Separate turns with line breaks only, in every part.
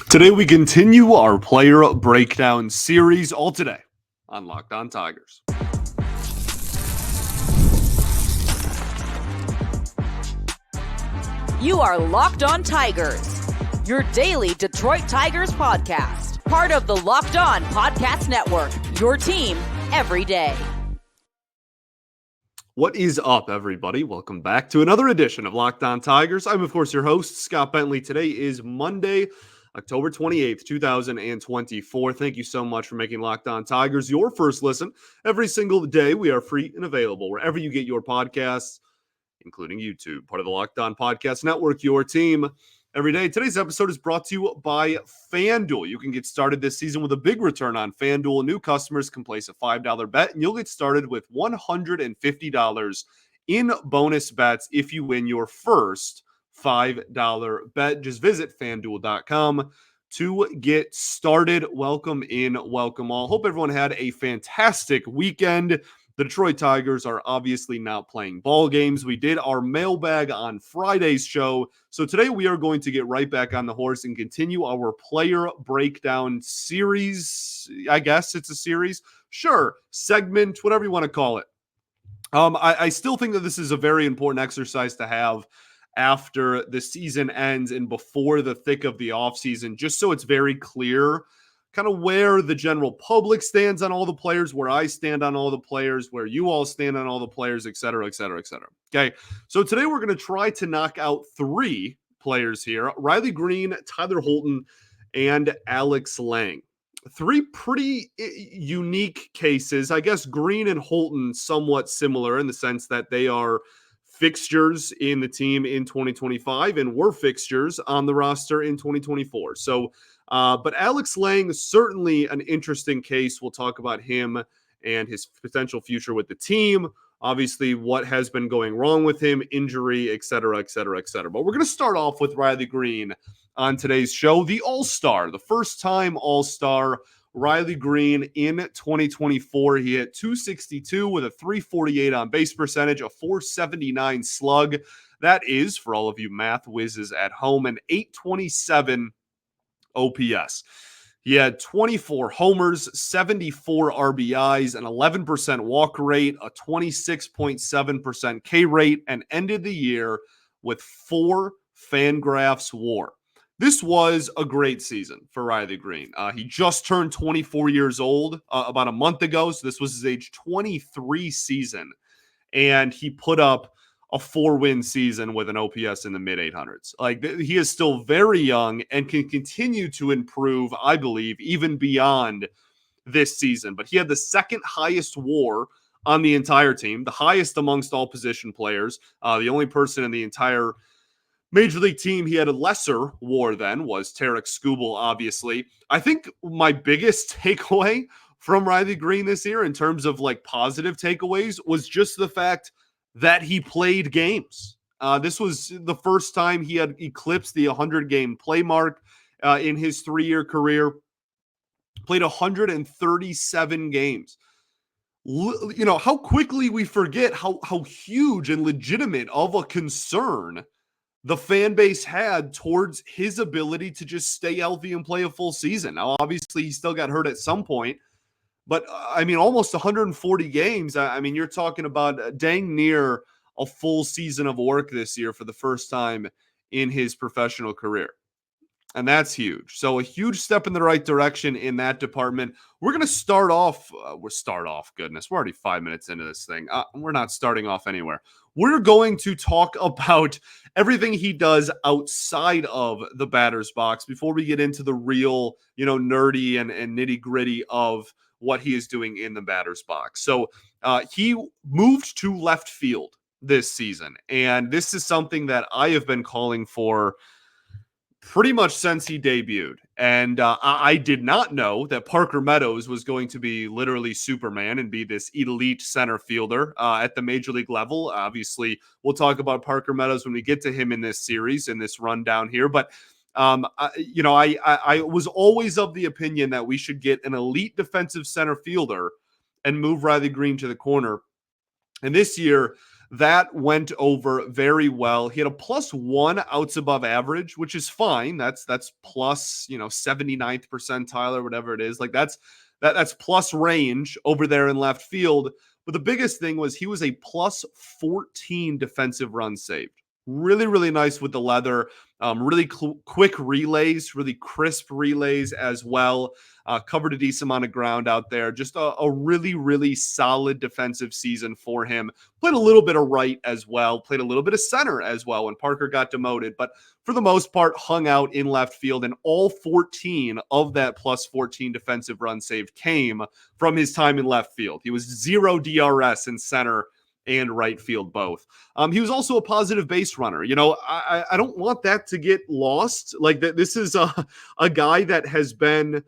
Today we continue our player breakdown series, all today on Locked On Tigers.
You are Locked On Tigers, your daily Detroit Tigers podcast, part of the Locked On Podcast Network, your team every day.
What is up, everybody? Welcome back to another edition of Locked On Tigers. I'm, of course, your host, Scott Bentley. Today is Monday, October 28th, 2024. Thank you so much for making Locked On Tigers your first listen. Every single day, we are free and available wherever you get your podcasts, including YouTube, part of the Locked On Podcast Network, your team every day. Today's episode is brought to you by FanDuel. You can get started this season with a big return on FanDuel. New customers can place a $5 bet, and you'll get started with $150 in bonus bets if you win your first $5 bet. Just visit FanDuel.com to get started. Welcome in, welcome all. Hope everyone had a fantastic weekend. The Detroit Tigers are obviously not playing ball games. We did our mailbag on Friday's show. So today we are going to get right back on the horse and continue our player breakdown series. I guess it's a series. Sure. Segment, whatever you want to call it. I still think that this is a very important exercise to have after the season ends and before the thick of the offseason, just so it's very clear kind of where the general public stands on all the players, where I stand on all the players, where you all stand on all the players, et cetera, et cetera, et cetera. Okay, so today we're going to try to knock out three players here: Riley Greene, Tyler Holton, and Alex Lange. Three pretty unique cases. I guess Greene and Holton somewhat similar in the sense that they are fixtures in the team in 2025 and were fixtures on the roster in 2024. So but Alex Lange is certainly an interesting case. We'll talk about him and his potential future with the team. Obviously, what has been going wrong with him, injury, et cetera, et cetera, et cetera. But we're going to start off with Riley Greene on today's show. The All-Star, the first-time All-Star, Riley Greene in 2024. He hit .262 with a .348 on base percentage, a .479 slug. That is, for all of you math whizzes at home, an .827 OPS. He had 24 homers, 74 RBIs, an 11% walk rate, a 26.7% K rate, and ended the year with 4 Fangraphs WAR. This was a great season for Riley Greene. He just turned 24 years old about a month ago, so this was his age 23 season, and he put up a 4-win season with an OPS in the mid-800s. Like, he is still very young and can continue to improve, I believe, even beyond this season. But he had the second highest WAR on the entire team, the highest amongst all position players. The only person in the entire Major League team he had a lesser WAR than was Tarek Skubal, obviously. I think my biggest takeaway from Riley Greene this year in terms of like positive takeaways was just the fact that he played games. This was the first time he had eclipsed the 100-game play mark in his 3-year career. Played 137 games. You know, how quickly we forget how huge and legitimate of a concern the fan base had towards his ability to just stay healthy and play a full season. Now, obviously, he still got hurt at some point. But, I mean, almost 140 games. I mean, you're talking about dang near a full season of work this year for the first time in his professional career. And that's huge. So a huge step in the right direction in that department. We're going to start off. Goodness, we're already 5 minutes into this thing. We're not starting off anywhere. We're going to talk about everything he does outside of the batter's box before we get into the real, nerdy and nitty gritty of what he is doing in the batter's box. So he moved to left field this season. And this is something that I have been calling for pretty much since he debuted. And I did not know that Parker Meadows was going to be literally Superman and be this elite center fielder at the major league level. Obviously, we'll talk about Parker Meadows when we get to him in this series, in this rundown here. But I was always of the opinion that we should get an elite defensive center fielder and move Riley Greene to the corner. And this year, That went over very well. He had a +1 outs above average, which is fine. That's plus, 79th percentile or whatever it is. Like that's plus range over there in left field. But the biggest thing was he was a +14 defensive runs saved. Really, really nice with the leather. Really quick relays, really crisp relays as well. Covered a decent amount of ground out there. Just a really, really solid defensive season for him. Played a little bit of right as well. Played a little bit of center as well when Parker got demoted. But for the most part, hung out in left field. And all 14 of that +14 defensive run saved came from his time in left field. He was 0 DRS in center and right field both. He was also a positive base runner. I don't want that to get lost. Like that, this is a guy that has been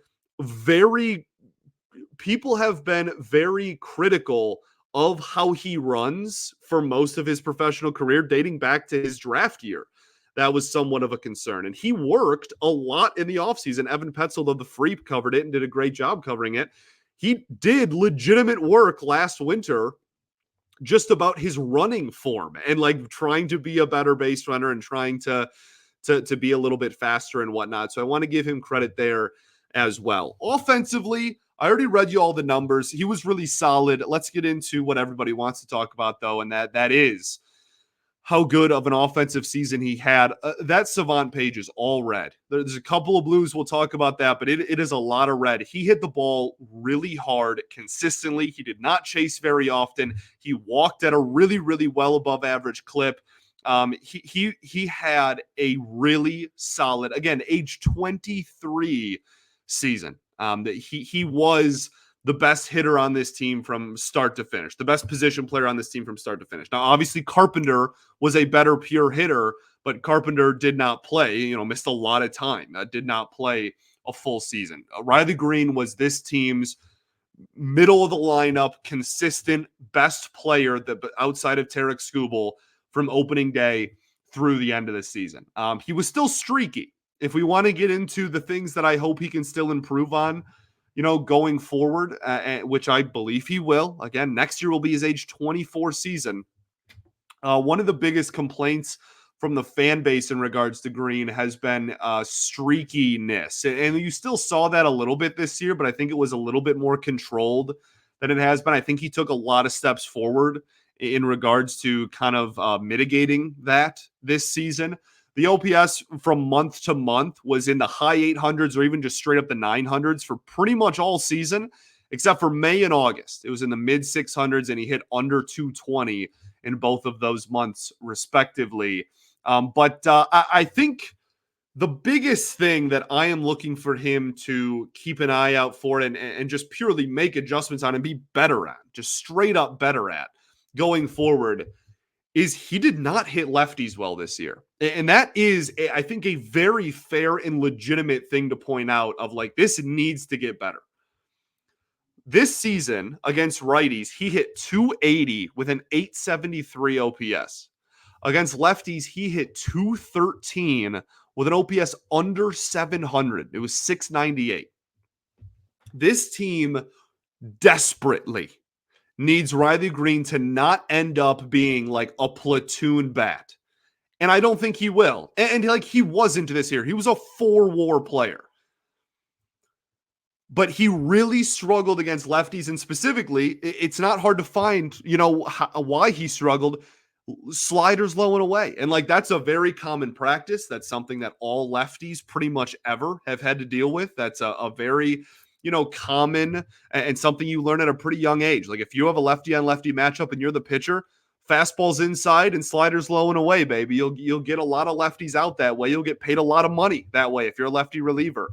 people have been very critical of how he runs for most of his professional career, dating back to his draft year. That was somewhat of a concern. And he worked a lot in the offseason. Evan Petzold of The Freep covered it and did a great job covering it. He did legitimate work last winter just about his running form and like trying to be a better base runner and trying to be a little bit faster and whatnot. So I want to give him credit there as well. Offensively, I already read you all the numbers. He was really solid. Let's get into what everybody wants to talk about though, and that is how good of an offensive season he had. That Savant page is all red. There's a couple of blues. We'll talk about that, but it is a lot of red. He hit the ball really hard consistently. He did not chase very often. He walked at a really, really well above average clip. He had a really solid, again, age 23 season. He was the best hitter on this team from start to finish, the best position player on this team from start to finish. Now, obviously, Carpenter was a better pure hitter, but Carpenter did not play, missed a lot of time, did not play a full season. Riley Greene was this team's middle of the lineup, consistent best player that outside of Tarek Skubal from opening day through the end of the season. He was still streaky. If we want to get into the things that I hope he can still improve on, going forward, which I believe he will. Again, next year will be his age 24 season. One of the biggest complaints from the fan base in regards to Greene has been streakiness. And you still saw that a little bit this year, but I think it was a little bit more controlled than it has been. I think he took a lot of steps forward in regards to kind of mitigating that this season. The OPS from month to month was in the high 800s or even just straight up the 900s for pretty much all season, except for May and August. It was in the mid 600s, and he hit under 220 in both of those months, respectively. But I think the biggest thing that I am looking for him to keep an eye out for and just purely make adjustments on and be better at, just straight up better at going forward, is he did not hit lefties well this year. And that is, I think, a very fair and legitimate thing to point out of like, this needs to get better. This season against righties, he hit 280 with an 873 OPS. Against lefties, he hit 213 with an OPS under 700. It was 698. This team desperately needs Riley Greene to not end up being like a platoon bat. And I don't think he will. And like he wasn't this year. He was a 4-WAR player. But he really struggled against lefties. And specifically, it's not hard to find, why he struggled. Sliders low and away. And like that's a very common practice. That's something that all lefties pretty much ever have had to deal with. That's a very common and something you learn at a pretty young age. Like if you have a lefty on lefty matchup and you're the pitcher, fastballs inside and sliders low and away, baby. You'll get a lot of lefties out that way. You'll get paid a lot of money that way if you're a lefty reliever.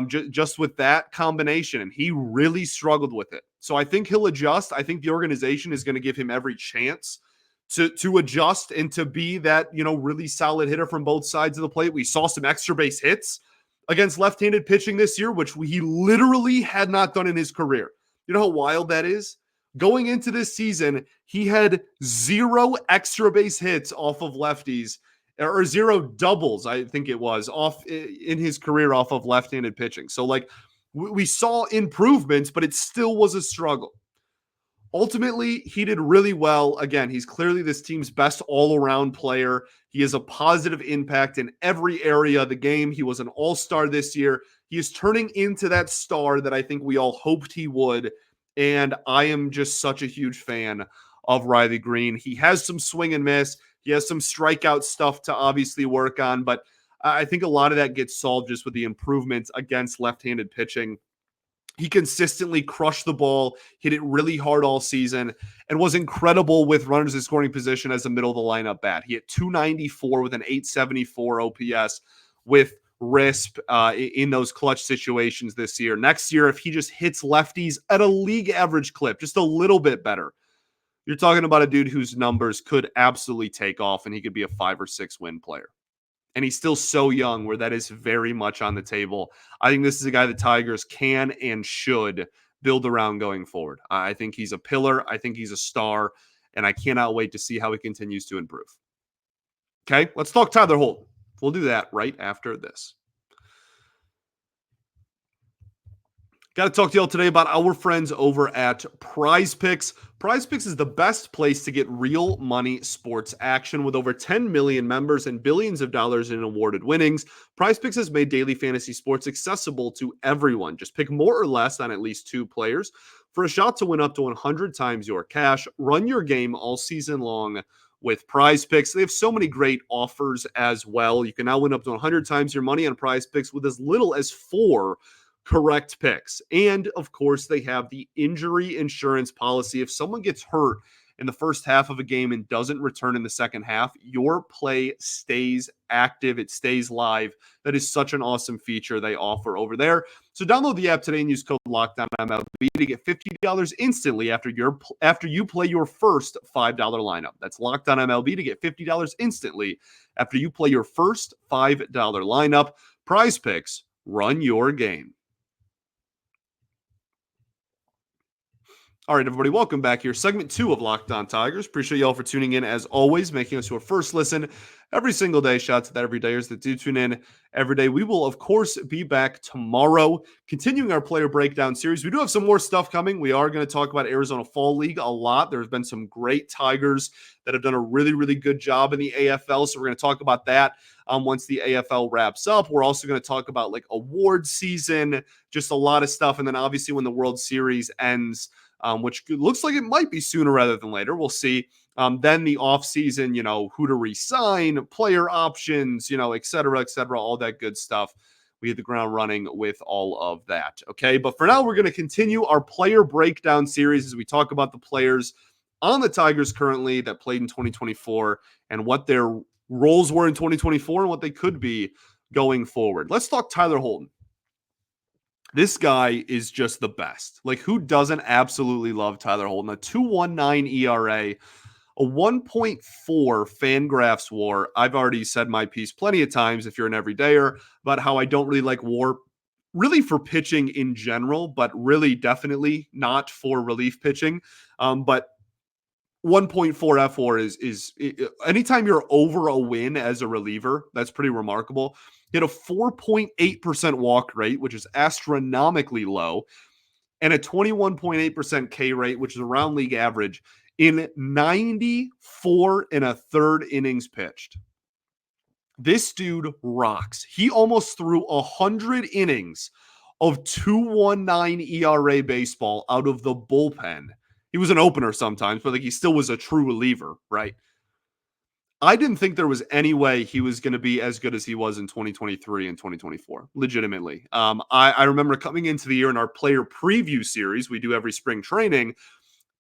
Just with that combination, and he really struggled with it. So I think he'll adjust. I think the organization is going to give him every chance to adjust and to be that, really solid hitter from both sides of the plate. We saw some extra base hits against left-handed pitching this year, which he literally had not done in his career. You know how wild that is? Going into this season, he had 0 extra base hits off of lefties, or 0 doubles, I think it was, off in his career off of left-handed pitching. So, like, we saw improvements, but it still was a struggle. Ultimately, he did really well. Again, he's clearly this team's best all-around player. He has a positive impact in every area of the game. He was an all-star this year. He is turning into that star that I think we all hoped he would. And I am just such a huge fan of Riley Greene. He has some swing and miss. He has some strikeout stuff to obviously work on, but I think a lot of that gets solved just with the improvements against left-handed pitching. He consistently crushed the ball, hit it really hard all season, and was incredible with runners in scoring position as a middle of the lineup bat. He hit 294 with an 874 OPS with RISP in those clutch situations this year. Next year, if he just hits lefties at a league average clip, just a little bit better, you're talking about a dude whose numbers could absolutely take off and he could be a 5 or 6 win player. And he's still so young where that is very much on the table. I think this is a guy the Tigers can and should build around going forward. I think he's a pillar. I think he's a star. And I cannot wait to see how he continues to improve. Okay, let's talk Tyler Holton. We'll do that right after this. Got to talk to y'all today about our friends over at Prize Picks. Prize Picks is the best place to get real money sports action. With over 10 million members and billions of dollars in awarded winnings, Prize Picks has made daily fantasy sports accessible to everyone. Just pick more or less on at least 2 players for a shot to win up to 100 times your cash. Run your game all season long with Prize Picks. They have so many great offers as well. You can now win up to 100 times your money on Prize Picks with as little as 4 correct picks. And of course, they have the injury insurance policy. If someone gets hurt in the first half of a game and doesn't return in the second half, your play stays active. It stays live. That is such an awesome feature they offer over there. So download the app today and use code LOCKDOWNMLB to get $50 instantly after you play your first $5 lineup. That's LOCKDOWNMLB to get $50 instantly after you play your first $5 lineup. Prize Picks, run your game. All right, everybody, welcome back here. Segment 2 of Locked On Tigers. Appreciate y'all for tuning in, as always, making us your first listen every single day. Shout out to the everydayers that do tune in every day. We will, of course, be back tomorrow, continuing our player breakdown series. We do have some more stuff coming. We are going to talk about Arizona Fall League a lot. There's been some great Tigers that have done a really, really good job in the AFL, so we're going to talk about that once the AFL wraps up. We're also going to talk about like award season, just a lot of stuff, and then obviously when the World Series ends, which looks like it might be sooner rather than later. We'll see. Then the offseason, who to re-sign, player options, et cetera, all that good stuff. We hit the ground running with all of that. Okay, but for now, we're going to continue our player breakdown series as we talk about the players on the Tigers currently that played in 2024 and what their roles were in 2024 and what they could be going forward. Let's talk Tyler Holton. This guy is just the best. Like, who doesn't absolutely love Tyler Holton? A 2.19 ERA, a 1.4 FanGraphs WAR. I've already said my piece plenty of times if you're an everydayer about how I don't really like WAR really for pitching in general, but really definitely not for relief pitching. But 1.4 F4 is anytime you're over a win as a reliever, that's pretty remarkable. He had a 4.8% walk rate, which is astronomically low, and a 21.8% K rate, which is around league average, in 94 and a third innings pitched. This dude rocks. He almost threw 100 innings of 2.19 ERA baseball out of the bullpen. He was an opener sometimes, but he still was a true reliever, right? I didn't think there was any way he was going to be as good as he was in 2023 and 2024, legitimately. I remember coming into the year in our player preview series we do every spring training,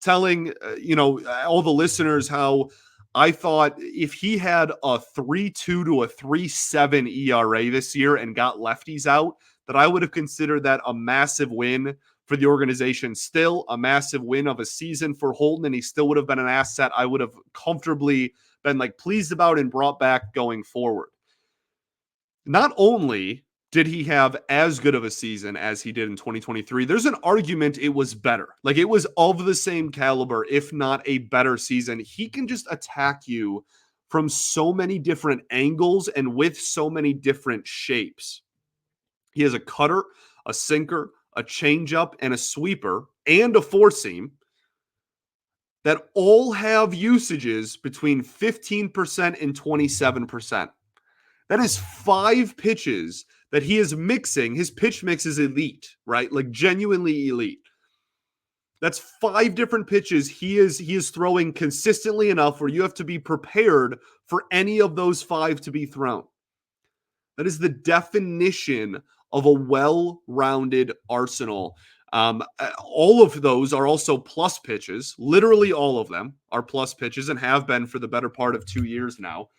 telling, all the listeners how I thought if he had a 3.2 to a 3.7 ERA this year and got lefties out, that I would have considered that a massive win for the organization, still a massive win of a season for Holton, and he still would have been an asset I would have comfortably been pleased about and brought back going forward. Not only did he have as good of a season as he did in 2023, there's an argument it was better. It was of the same caliber, if not a better season. He can just attack you from so many different angles and with so many different shapes. He has a cutter, a sinker, a changeup, and a sweeper, and a four-seam. that all have usages between 15% and 27%. That is 5 pitches that he is mixing. His pitch mix is elite, right? Like genuinely elite. That's 5 different pitches he is throwing consistently enough where you have to be prepared for any of those 5 to be thrown. That is the definition of a well-rounded arsenal. All of those are also plus pitches. Literally all of them are plus pitches and have been for the better part of 2 years now.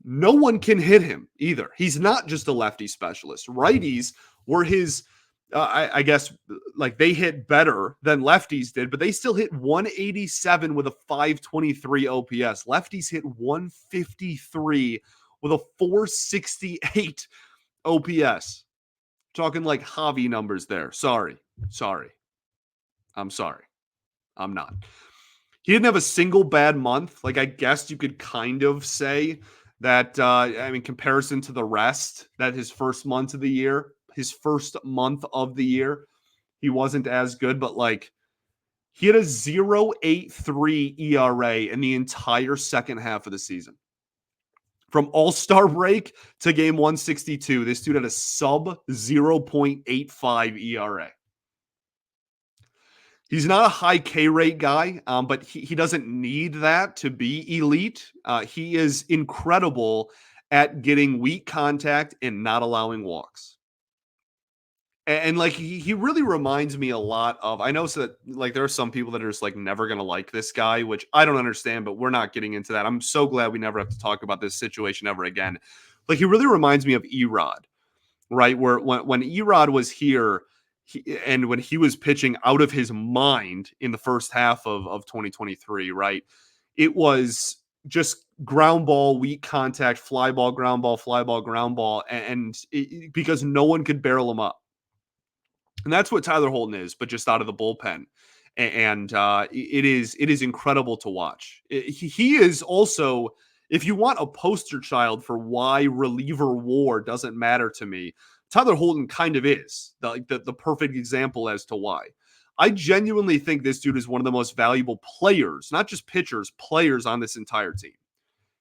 No one can hit him either. He's not just a lefty specialist. Righties were his, I guess, like they hit better than lefties did, but they still hit 187 with a 523 OPS. Lefties hit 153 with a 468 OPS. Talking like Javi numbers there. Sorry. I'm sorry. I'm not. He didn't have a single bad month. Like, I guess you could kind of say that, comparison to the rest, that his first month of the year, he wasn't as good, but like, he had a 0.83 ERA in the entire second half of the season. From All-Star break to game 162, this dude had a sub 0.85 ERA. He's not a high K rate guy, but he doesn't need that to be elite. He is incredible at getting weak contact and not allowing walks. And like he really reminds me a lot of, I know that like there are some people that are just like never going to like this guy, which I don't understand, but we're not getting into that. I'm so glad we never have to talk about this situation ever again. Like he really reminds me of Erod, right? Where when Erod was here, and when he was pitching out of his mind in the first half of 2023, right? It was just ground ball, weak contact, fly ball, ground ball, fly ball, ground ball, because no one could barrel him up. And that's what Tyler Holton is, but just out of the bullpen. And it is incredible to watch. He is also, if you want a poster child for why reliever war doesn't matter to me, Tyler Holton kind of is the perfect example as to why. I genuinely think this dude is one of the most valuable players, not just pitchers, players on this entire team.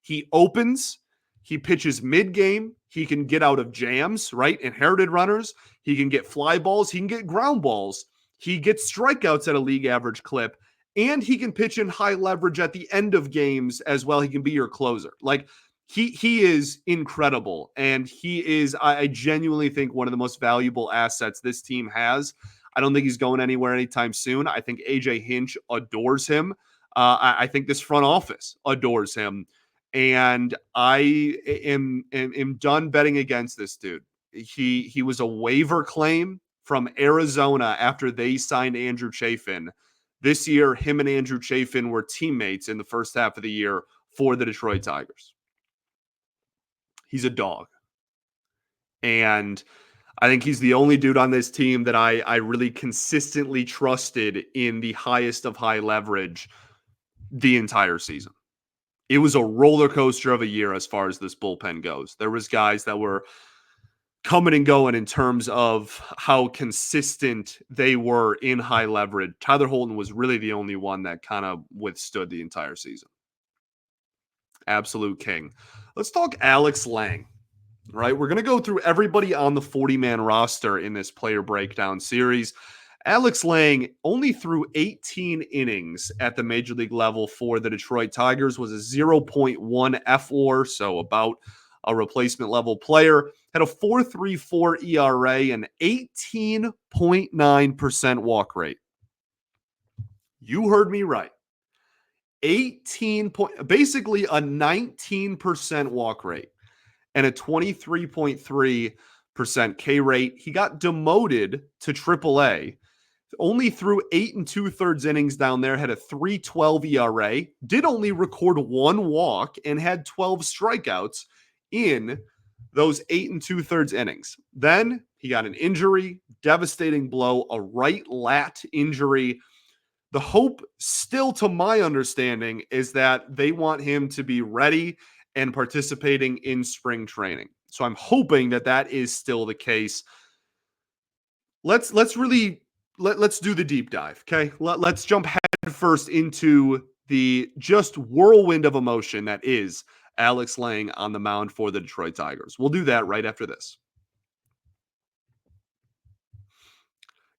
He opens, he pitches mid-game, he can get out of jams, right? Inherited runners, he can get fly balls, he can get ground balls, he gets strikeouts at a league average clip, and he can pitch in high leverage at the end of games as well. He can be your closer. Like, he is incredible, and he is, I genuinely think, one of the most valuable assets this team has. I don't think he's going anywhere anytime soon. I think AJ Hinch adores him. I think this front office adores him, and I am done betting against this dude. He was a waiver claim from Arizona after they signed Andrew Chafin. This year, him and Andrew Chafin were teammates in the first half of the year for the Detroit Tigers. He's a dog. And I think he's the only dude on this team that I really consistently trusted in the highest of high leverage the entire season. It was a roller coaster of a year as far as this bullpen goes. There was guys that were coming and going in terms of how consistent they were in high leverage. Tyler Holton was really the only one that kind of withstood the entire season. Absolute king. Let's talk Alex Lange, right? We're going to go through everybody on the 40-man roster in this player breakdown series. Alex Lange only threw 18 innings at the major league level for the Detroit Tigers, was a 0.1 FWAR, so about a replacement level player, had a 4.34 ERA and 18.9% walk rate. You heard me right. Basically a 19% walk rate and a 23.3% K rate. He got demoted to AAA, only threw 8 2/3 innings down there, had a 3.12 ERA, did only record 1 walk, and had 12 strikeouts in those 8 2/3 innings. Then he got an injury, devastating blow, a right lat injury. The hope, still to my understanding, is that they want him to be ready and participating in spring training. So I'm hoping that that is still the case. Let's really let's do the deep dive, okay? Let's jump head first into the just whirlwind of emotion that is Alex Lange on the mound for the Detroit Tigers. We'll do that right after this.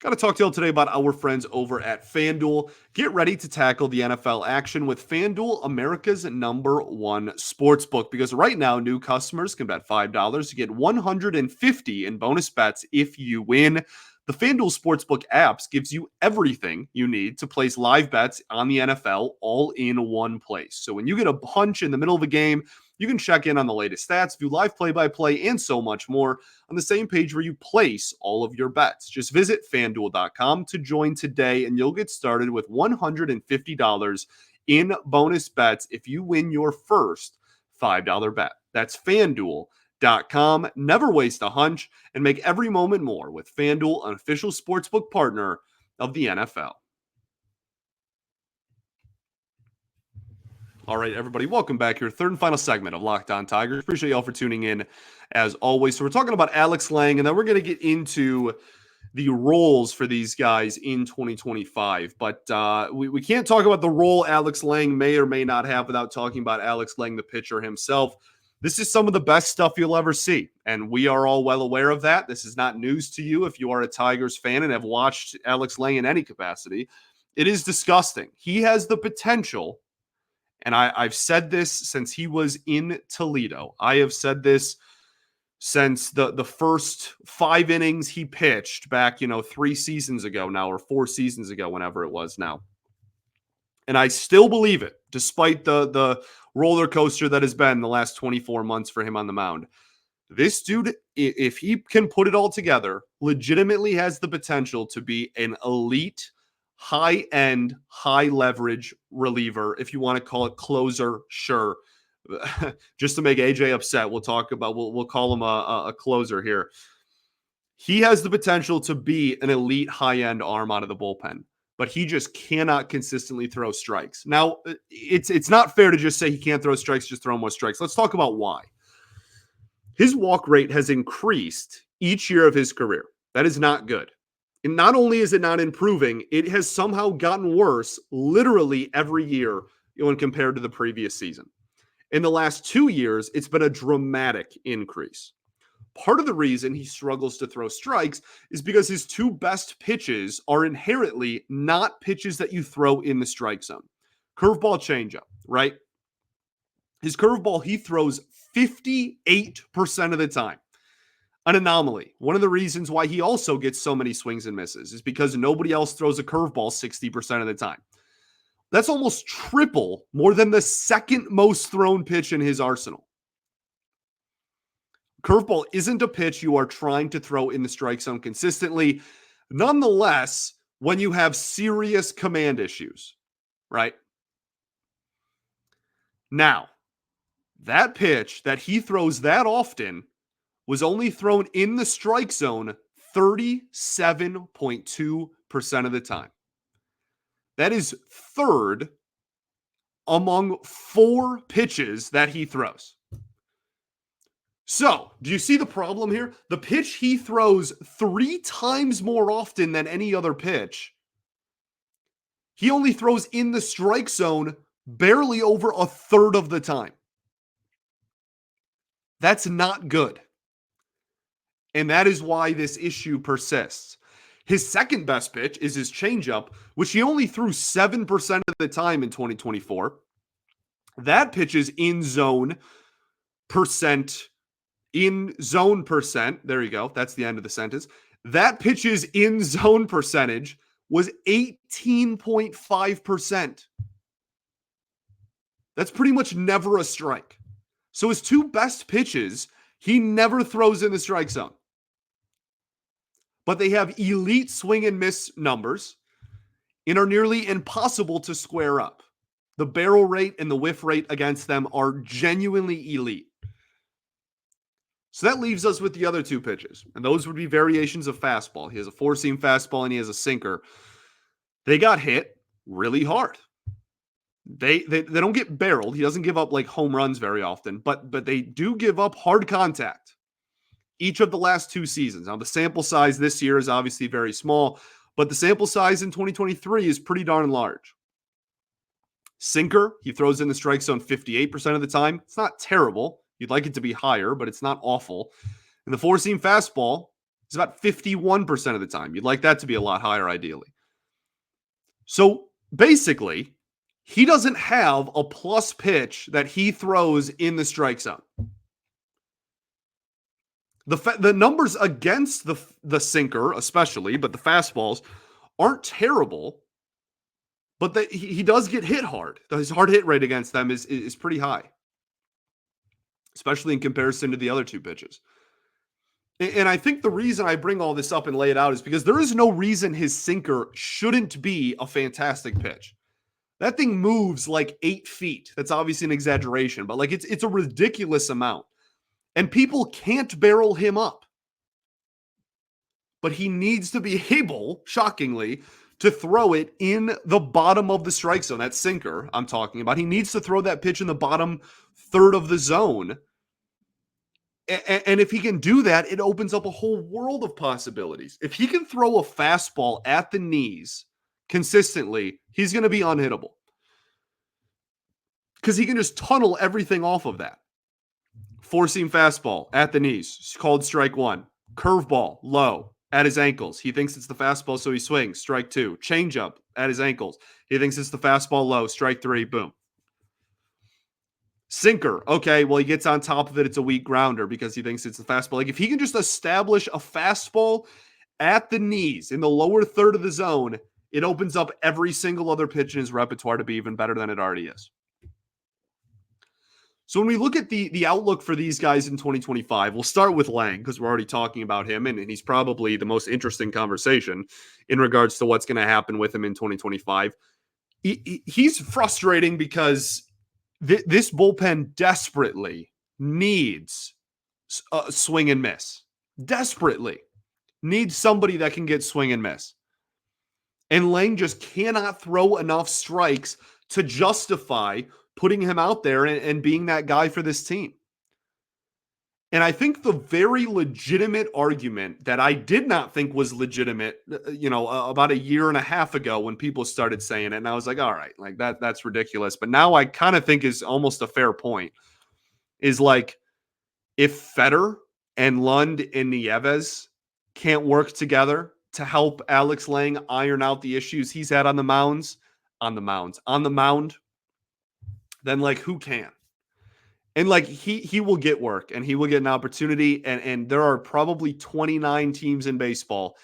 Got to talk to you today about our friends over at FanDuel. Get ready to tackle the NFL action with FanDuel, America's #1 sportsbook, because right now new customers can bet $5 to get $150 in bonus bets if you win. The FanDuel Sportsbook apps gives you everything you need to place live bets on the NFL all in one place. So when you get a hunch in the middle of a game, you can check in on the latest stats, view live play-by-play, and so much more on the same page where you place all of your bets. Just visit FanDuel.com to join today, and you'll get started with $150 in bonus bets if you win your first $5 bet. That's FanDuel.com. Never waste a hunch and make every moment more with FanDuel, an official sportsbook partner of the NFL. All right, everybody, welcome back here. Third and final segment of Locked On Tigers. Appreciate y'all for tuning in as always. So we're talking about Alex Lange, and then we're going to get into the roles for these guys in 2025. But we can't talk about the role Alex Lange may or may not have without talking about Alex Lange, the pitcher himself. This is some of the best stuff you'll ever see, and we are all well aware of that. This is not news to you if you are a Tigers fan and have watched Alex Lange in any capacity. It is disgusting. He has the potential. And I've said this since he was in Toledo. I have said this since the first 5 innings he pitched back, 3 seasons ago now, or 4 seasons ago, whenever it was now. And I still believe it, despite the roller coaster that has been the last 24 months for him on the mound. This dude, if he can put it all together, legitimately has the potential to be an elite, high-end, high-leverage reliever, if you want to call it closer, sure. Just to make AJ upset, we'll call him a closer here. He has the potential to be an elite, high-end arm out of the bullpen, but he just cannot consistently throw strikes. Now, it's not fair to just say he can't throw strikes, just throw more strikes. Let's talk about why. His walk rate has increased each year of his career. That is not good. And not only is it not improving, it has somehow gotten worse literally every year when compared to the previous season. In the last 2 years, it's been a dramatic increase. Part of the reason he struggles to throw strikes is because his 2 best pitches are inherently not pitches that you throw in the strike zone. Curveball, changeup, right? His curveball, he throws 58% of the time. An anomaly. One of the reasons why he also gets so many swings and misses is because nobody else throws a curveball 60% of the time. That's almost triple more than the second most thrown pitch in his arsenal. Curveball isn't a pitch you are trying to throw in the strike zone consistently. Nonetheless, when you have serious command issues, right? Now, that pitch that he throws that often was only thrown in the strike zone 37.2% of the time. That is third among 4 pitches that he throws. So, do you see the problem here? The pitch he throws 3 times more often than any other pitch, he only throws in the strike zone barely over a third of the time. That's not good. And that is why this issue persists. His second best pitch is his changeup, which he only threw 7% of the time in 2024. That pitch is in zone percent. There you go. That's the end of the sentence. That pitch's in zone percentage was 18.5%. That's pretty much never a strike. So his 2 best pitches, he never throws in the strike zone. But they have elite swing and miss numbers and are nearly impossible to square up. The barrel rate and the whiff rate against them are genuinely elite. So that leaves us with the other 2 pitches, and those would be variations of fastball. He has a 4-seam fastball and he has a sinker. They got hit really hard. They don't get barreled. He doesn't give up like home runs very often, but they do give up hard contact each of the last 2 seasons. Now, the sample size this year is obviously very small, but the sample size in 2023 is pretty darn large. Sinker, he throws in the strike zone 58% of the time. It's not terrible. You'd like it to be higher, but it's not awful. And the four-seam fastball is about 51% of the time. You'd like that to be a lot higher, ideally. So basically, he doesn't have a plus pitch that he throws in the strike zone. The numbers against the sinker, especially, but the fastballs aren't terrible. But he does get hit hard. His hard hit rate against them is pretty high, especially in comparison to the other two pitches. And I think the reason I bring all this up and lay it out is because there is no reason his sinker shouldn't be a fantastic pitch. That thing moves like 8 feet. That's obviously an exaggeration, but like it's a ridiculous amount. And people can't barrel him up. But he needs to be able, shockingly, to throw it in the bottom of the strike zone. That sinker I'm talking about. He needs to throw that pitch in the bottom third of the zone. And if he can do that, it opens up a whole world of possibilities. If he can throw a fastball at the knees consistently, he's going to be unhittable. Because he can just tunnel everything off of that. Four-seam fastball at the knees. It's called strike one. Curveball, low, at his ankles. He thinks it's the fastball, so he swings. Strike two. Changeup at his ankles. He thinks it's the fastball, low. Strike three. Boom. Sinker. Okay, well, he gets on top of it. It's a weak grounder because he thinks it's the fastball. Like, if he can just establish a fastball at the knees in the lower third of the zone, it opens up every single other pitch in his repertoire to be even better than it already is. So when we look at the outlook for these guys in 2025, we'll start with Lange because we're already talking about him, and he's probably the most interesting conversation in regards to what's going to happen with him in 2025. He's frustrating because this bullpen desperately needs a swing and miss. Desperately needs somebody that can get swing and miss. And Lange just cannot throw enough strikes to justify putting him out there and being that guy for this team. And I think the very legitimate argument that I did not think was legitimate, about a year and a half ago when people started saying it, and I was like, all right, like that's ridiculous. But now I kind of think is almost a fair point, is like, if Fetter and Lund and Nieves can't work together to help Alex Lange iron out the issues he's had on the mound, then like who can? And like he will get work and he will get an opportunity. And there are probably 29 teams in baseball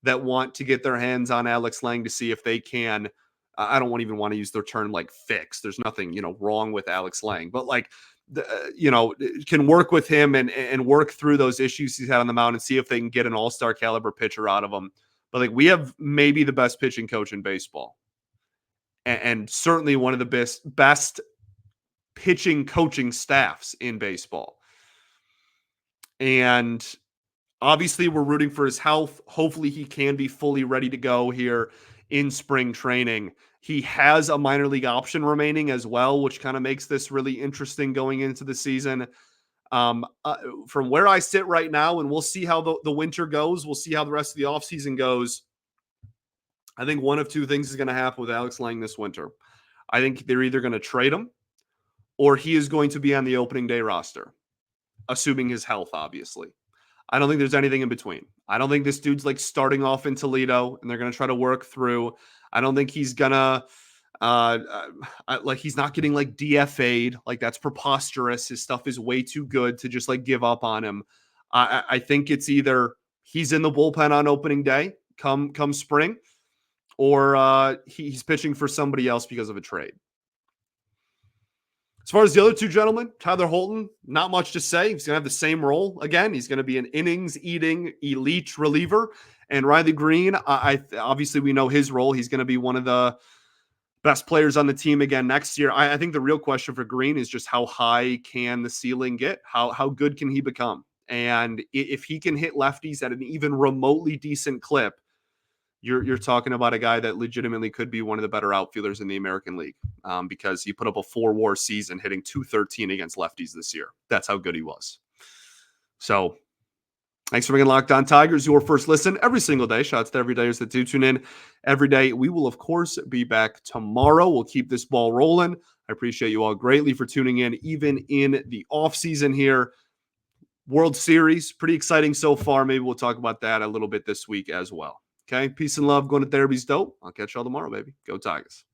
that want to get their hands on Alex Lange to see if they can. I don't even want to use the term like fix. There's nothing, wrong with Alex Lange, but like, can work with him and work through those issues he's had on the mound and see if they can get an all-star caliber pitcher out of him. But like, we have maybe the best pitching coach in baseball and certainly one of the best pitching coaching staffs in baseball. And obviously we're rooting for his health. Hopefully he can be fully ready to go here in spring training. He has a minor league option remaining as well, which kind of makes this really interesting going into the season. From where I sit right now, and we'll see how the winter goes. We'll see how the rest of the offseason goes. I think one of two things is going to happen with Alex Lange this winter. I think they're either going to trade him or he is going to be on the opening day roster, assuming his health, obviously. I don't think there's anything in between. I don't think this dude's like starting off in Toledo and they're going to try to work through. I don't think he's going to, he's not getting like DFA'd. Like, that's preposterous. His stuff is way too good to just like give up on him. I think it's either he's in the bullpen on opening day come spring, or he's pitching for somebody else because of a trade. As far as the other two gentlemen, Tyler Holton, not much to say. He's going to have the same role again. He's going to be an innings-eating elite reliever. And Riley Greene, obviously we know his role. He's going to be one of the best players on the team again next year. I think the real question for Greene is just how high can the ceiling get? How good can he become? And if he can hit lefties at an even remotely decent clip, you're talking about a guy that legitimately could be one of the better outfielders in the American League, because he put up a 4-WAR season hitting .213 against lefties this year. That's how good he was. So Thanks for making Locked On Tigers your first listen every single day. Shout out to the everydayers that do tune in every day. We will, of course, be back tomorrow. We'll keep this ball rolling. I appreciate you all greatly for tuning in, even in the offseason here. World Series, pretty exciting so far. Maybe we'll talk about that a little bit this week as well. Okay, peace and love. Going to therapy's dope. I'll catch y'all tomorrow, baby. Go Tigers.